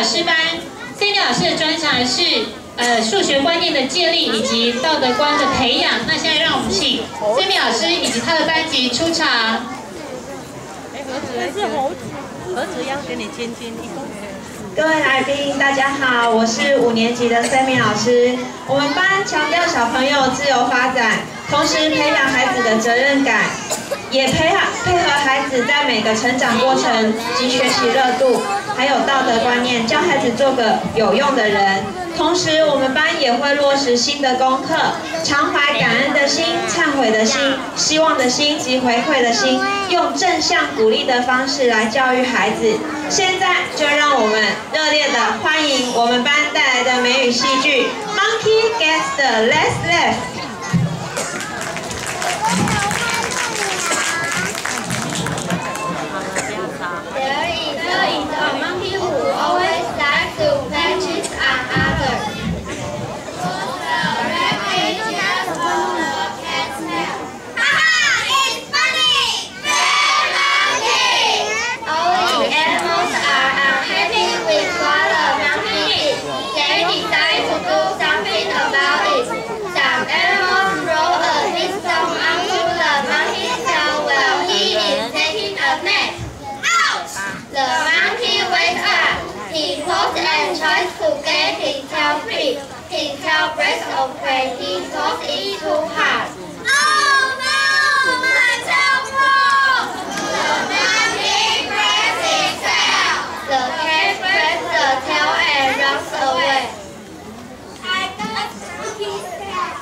老师班。Cindy 老师的专长是数学观念的建立以及道德观的培养。那现在让我们请 Cindy 老师以及他的班级出场。盒子要给你亲亲一口。各位来宾，大家好，我是5年级的 Sammy 老师。我们班强调小朋友自由发展，同时培养孩子的责任感，也配合孩子在每个成长过程及学习热度，还有道德观念，教孩子做个有用的人。同时，我们班也会落实新的功课，常怀感恩的心、忏悔的心、希望的心及回馈的心，用正向鼓励的方式来教育孩子。现在就让我们热烈的欢迎我们班带来的美语戏剧《Monkey Gets the Last Laugh》。And tries to get his tail free. His tail breaks away. He thought it too hard. Oh no! My tail broke! The monkey breaks his tail. The cat breaks the tail and runs away. I got monkey's tail.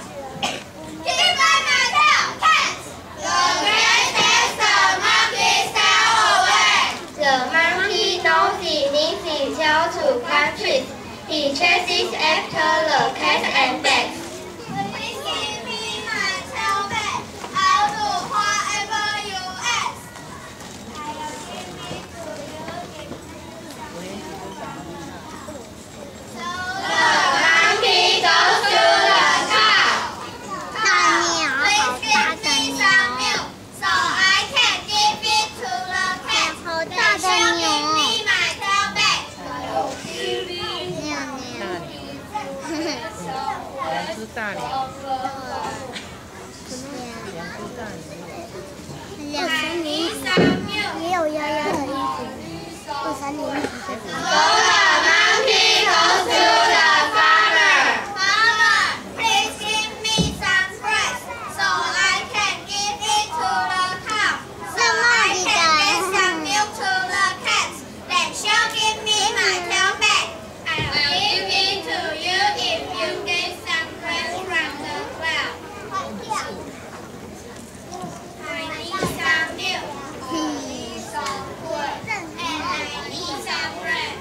Give back my tail, cat! The cat takes the monkey's tail away. The monkey knows he needs his tail to climb trees. He chases after the cat and begs. Please give me my tail back. I'll do whatever you ask. I'll give it to you. So the monkey goes to the cow. Please give me some milk so I can give it to the cat. Then she'll give me my tail back. 2只大鸟，2只大鸟。2只也有丫丫的衣服。2只So the monkey goes to the farmer. Farmer, please give me some bread so I can give it to the cow. So I can get some milk to the cat. Then she'll give me my tail back. I'll give it to you if you get some bread from the cloud. I need some milk, I need some wood, and I need some bread.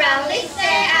Proudly say